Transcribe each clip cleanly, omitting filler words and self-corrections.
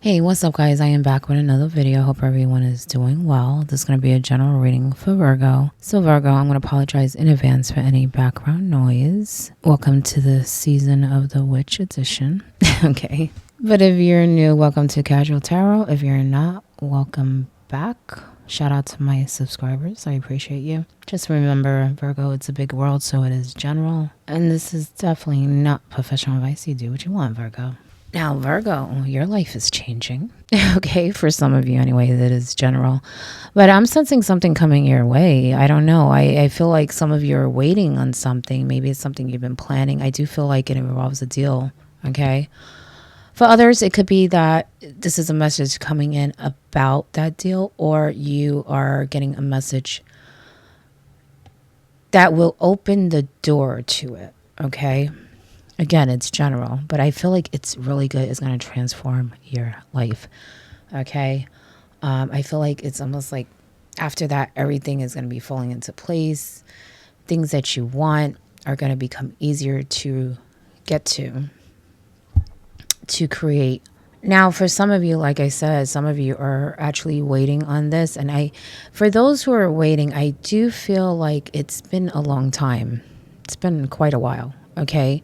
Hey, what's up guys? I am back with another video. Hope everyone is doing well. This is going to be a general reading for Virgo. So Virgo, I'm going to apologize in advance for any background noise. Welcome to the season of the witch edition. Okay. But if you're new, welcome to Casual Tarot. If you're not, welcome back. Shout out to my subscribers. I appreciate you. Just remember, Virgo, it's a big world, so it is general. And this is definitely not professional advice. You do what you want, Virgo. Now, Virgo, your life is changing. Okay, for some of you anyway, that is general. But I'm sensing something coming your way. I don't know. I feel like some of you are waiting on something. Maybe it's something you've been planning. I do feel like it involves a deal. Okay. For others, it could be that this is a message coming in about that deal, or you are getting a message that will open the door to it. Okay. Again, it's general, but I feel like it's really good. It's going to transform your life. Okay. I feel like it's almost like after that, everything is going to be falling into place. Things that you want are going to become easier to get to create. Now, for some of you, like I said, some of you are actually waiting on this. And for those who are waiting, I do feel like it's been a long time. It's been quite a while. Okay.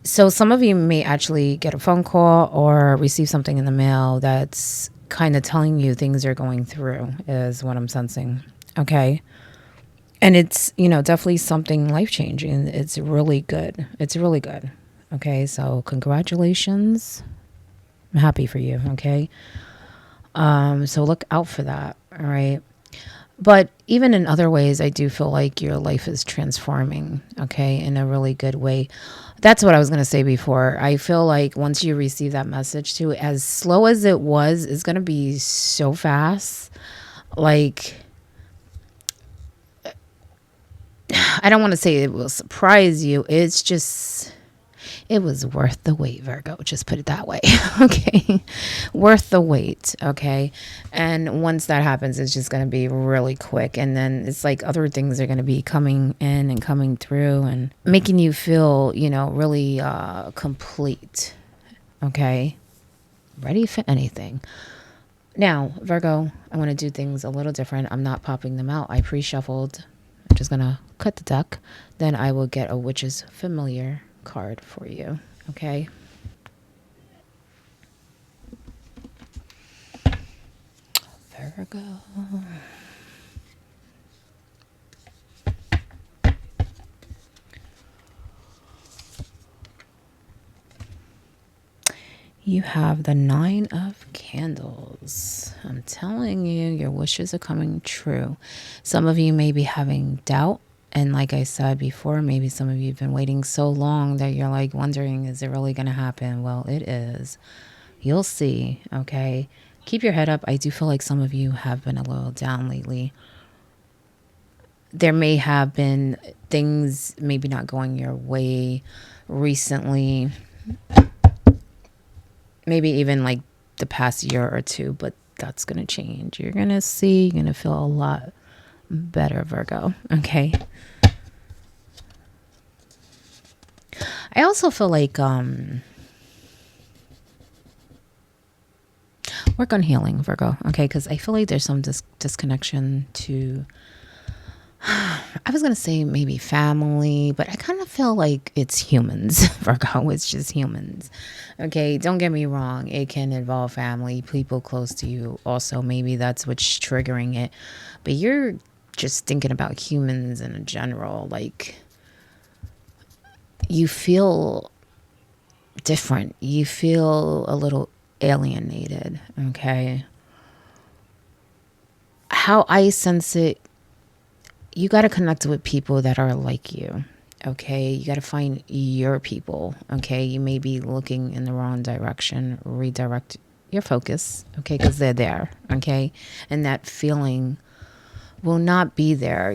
So some of you may actually get a phone call or receive something in the mail that's kind of telling you things are going through, is what I'm sensing. Okay. And it's, definitely something life-changing. It's really good. It's really good. Okay. So congratulations. I'm happy for you. Okay. So look out for that. All right. But even in other ways, I do feel like your life is transforming, okay, in a really good way. That's what I was going to say before. I feel like once you receive that message too, as slow as it was, it's going to be so fast. Like, I don't want to say it will surprise you. It's just, it was worth the wait, Virgo. Just put it that way. Okay. Worth the wait. Okay. And once that happens, it's just going to be really quick. And then it's like other things are going to be coming in and coming through and making you feel, really complete. Okay. Ready for anything. Now, Virgo, I want to do things a little different. I'm not popping them out. I pre-shuffled. I'm just going to cut the deck. Then I will get a witch's familiar card for you. Okay. Virgo. You have the 9 of Candles. I'm telling you, your wishes are coming true. Some of you may be having doubt. And like I said before, maybe some of you have been waiting so long that you're like wondering, is it really going to happen? Well, it is. You'll see. Okay. Keep your head up. I do feel like some of you have been a little down lately. There may have been things maybe not going your way recently. Maybe even like the past year or two, but that's going to change. You're going to see, you're going to feel a lot better, Virgo. Okay. I also feel like work on healing, Virgo. Okay, because I feel like there's some disconnection to, I was going to say maybe family, but I kind of feel like it's humans, Virgo. It's just humans. Okay, don't get me wrong. It can involve family, people close to you. Also, maybe that's what's triggering it. But you're just thinking about humans in general. Like, you feel different. You feel a little alienated. Okay. How I sense it, you got to connect with people that are like you. Okay. You got to find your people. Okay. You may be looking in the wrong direction. Redirect your focus. Okay. Because they're there. Okay. And that feeling will not be there,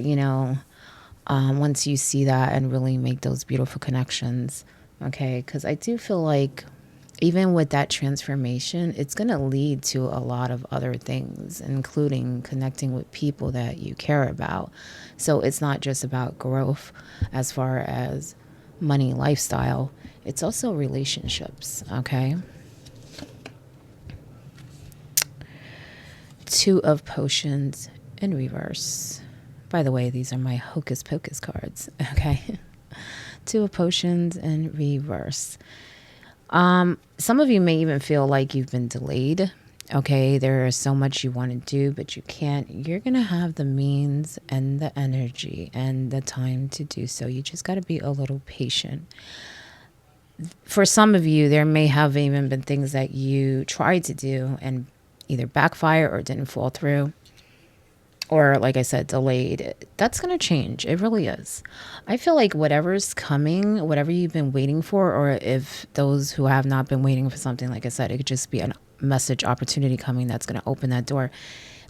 once you see that and really make those beautiful connections. Okay. Because I do feel like even with that transformation, it's going to lead to a lot of other things, including connecting with people that you care about. So it's not just about growth as far as money, lifestyle. It's also relationships. Okay. Two of Potions in reverse. By the way, these are my Hocus Pocus cards. Okay. Two of Potions in reverse. Some of you may even feel like you've been delayed. Okay, there is so much you want to do, but you can't. You're going to have the means and the energy and the time to do so. You just got to be a little patient. For some of you, there may have even been things that you tried to do and either backfire or didn't fall through. Or, like I said, delayed. That's going to change. It really is. I feel like whatever's coming, whatever you've been waiting for, or if those who have not been waiting for something, like I said, it could just be a message opportunity coming that's going to open that door.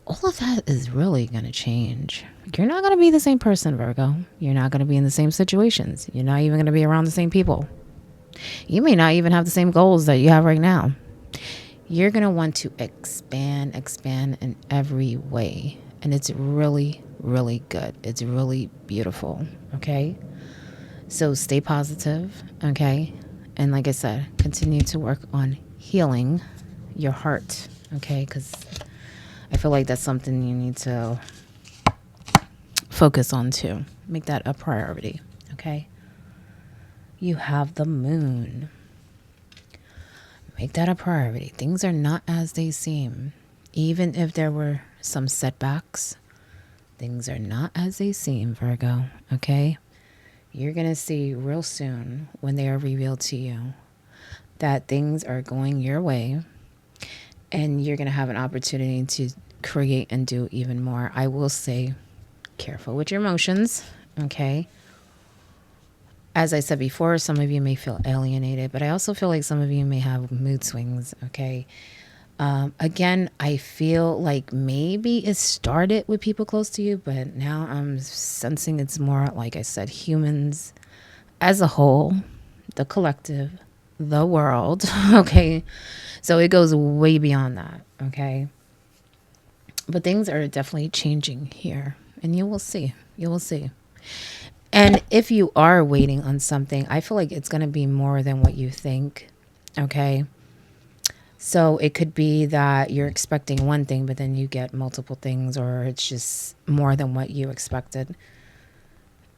All of that is really going to change. You're not going to be the same person, Virgo. You're not going to be in the same situations. You're not even going to be around the same people. You may not even have the same goals that you have right now. You're going to want to expand in every way. And it's really, really good. It's really beautiful. Okay. So stay positive. Okay. And like I said, continue to work on healing your heart. Okay. Because I feel like that's something you need to focus on too. Make that a priority. Okay. You have the moon. Make that a priority. Things are not as they seem. Even if there were some setbacks, things are not as they seem, Virgo. Okay? You're going to see real soon when they are revealed to you that things are going your way and you're going to have an opportunity to create and do even more. I will say, careful with your emotions. Okay? As I said before, some of you may feel alienated, but I also feel like some of you may have mood swings. Okay? Again, I feel like maybe it started with people close to you, but now I'm sensing it's more, like I said, humans as a whole, the collective, the world. Okay. So it goes way beyond that. Okay. But things are definitely changing here, and you will see. You will see. And if you are waiting on something, I feel like it's going to be more than what you think. Okay. So it could be that you're expecting one thing, but then you get multiple things, or it's just more than what you expected.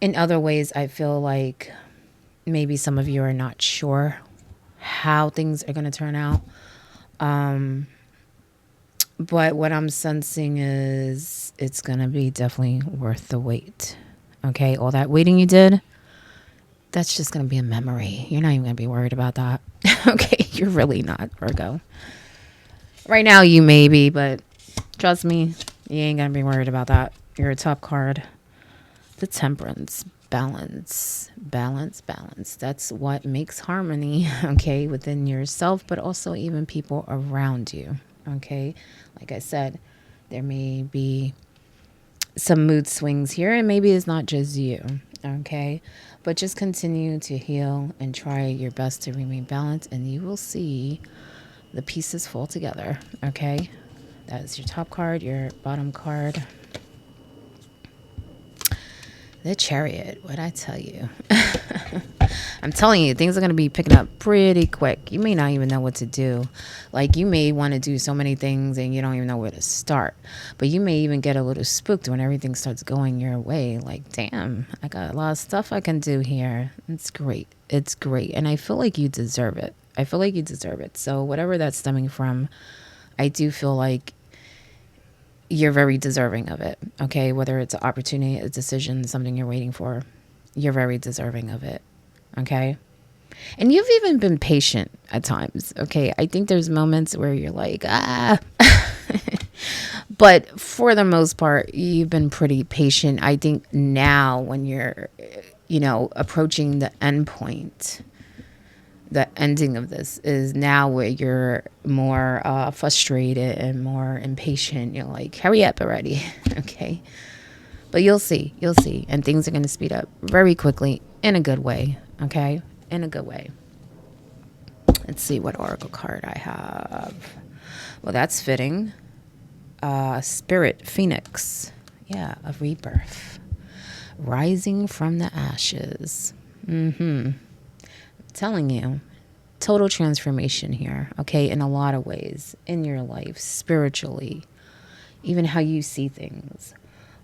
In other ways, I feel like maybe some of you are not sure how things are going to turn out. But what I'm sensing is it's going to be definitely worth the wait. Okay, all that waiting you did, that's just going to be a memory. You're not even going to be worried about that. Okay, you're really not, Virgo. Right now you may be, but trust me, you ain't going to be worried about that. You're a top card. The Temperance. Balance. That's what makes harmony, okay, within yourself, but also even people around you, okay? Like I said, there may be some mood swings here, and maybe it's not just you, okay? But just continue to heal and try your best to remain balanced, and you will see the pieces fall together, okay? That is your top card. Your bottom card, the Chariot. What'd I tell you? I'm telling you, things are going to be picking up pretty quick. You may not even know what to do. Like, you may want to do so many things and you don't even know where to start. But you may even get a little spooked when everything starts going your way. Like, damn, I got a lot of stuff I can do here. It's great. It's great. And I feel like you deserve it. So whatever that's stemming from, I do feel like you're very deserving of it. Okay, whether it's an opportunity, a decision, something you're waiting for, you're very deserving of it. Okay, and you've even been patient at times. Okay, I think there's moments where you're like, but for the most part, you've been pretty patient. I think now when you're, approaching the end point, the ending of this is now where you're more frustrated and more impatient. You're like, hurry up already. Okay. But you'll see. And things are going to speed up very quickly in a good way. Okay. In a good way. Let's see what oracle card I have. Well, that's fitting. Spirit Phoenix. Yeah. A rebirth. Rising from the ashes. Telling you, total transformation here, okay, in a lot of ways in your life, spiritually, even how you see things,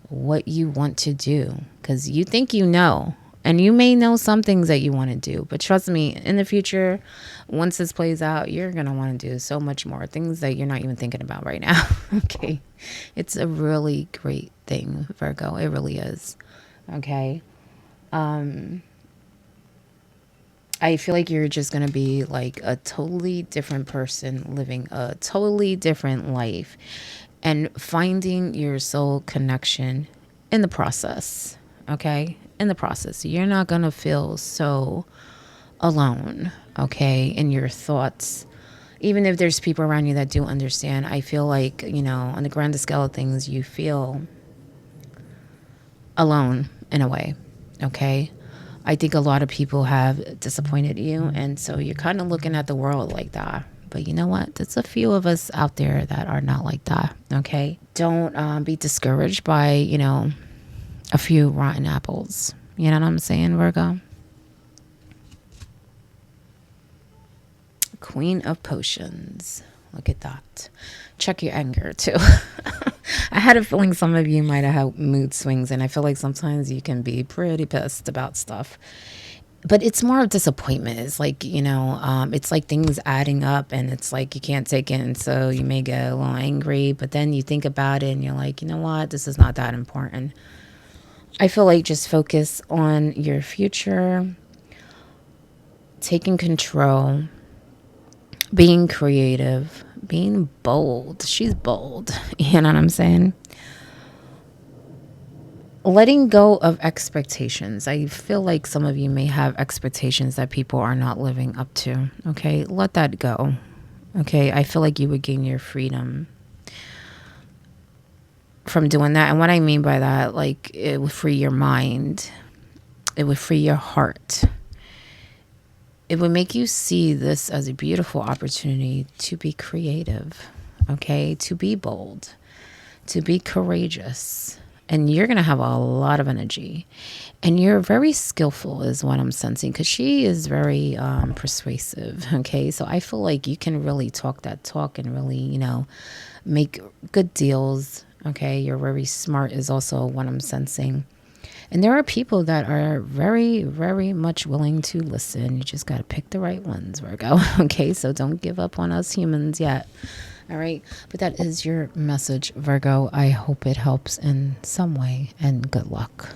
what you want to do, because you think you know, and you may know some things that you want to do, but trust me, in the future, once this plays out, you're going to want to do so much more things that you're not even thinking about right now. Okay. It's a really great thing, Virgo. It really is. Okay. I feel like you're just going to be like a totally different person living a totally different life and finding your soul connection in the process. Okay? In the process. You're not going to feel so alone, okay, in your thoughts. Even if there's people around you that do understand, I feel like, on the grand scale of things, you feel alone in a way, okay? I think a lot of people have disappointed you, and so you're kind of looking at the world like that. But you know what? There's a few of us out there that are not like that, okay? Don't be discouraged by, a few rotten apples. You know what I'm saying, Virgo? Queen of Potions. Look at that. Check your anger, too. I had a feeling some of you might have had mood swings, and I feel like sometimes you can be pretty pissed about stuff. But it's more of disappointment. It's like, it's like things adding up, and it's like you can't take it, and so you may get a little angry, but then you think about it, and you're like, you know what? This is not that important. I feel like just focus on your future, taking control, being creative, being bold. She's bold. You know what I'm saying? Letting go of expectations. I feel like some of you may have expectations that people are not living up to. Okay, let that go. Okay, I feel like you would gain your freedom from doing that. And what I mean by that, like, it would free your mind, it would free your heart. It would make you see this as a beautiful opportunity to be creative, okay? To be bold, to be courageous. And you're going to have a lot of energy. And you're very skillful is what I'm sensing, because she is very persuasive, okay? So I feel like you can really talk that talk and really, make good deals, okay? You're very smart is also what I'm sensing. And there are people that are very, very much willing to listen. You just got to pick the right ones, Virgo. Okay, so don't give up on us humans yet. All right, but that is your message, Virgo. I hope it helps in some way, and good luck.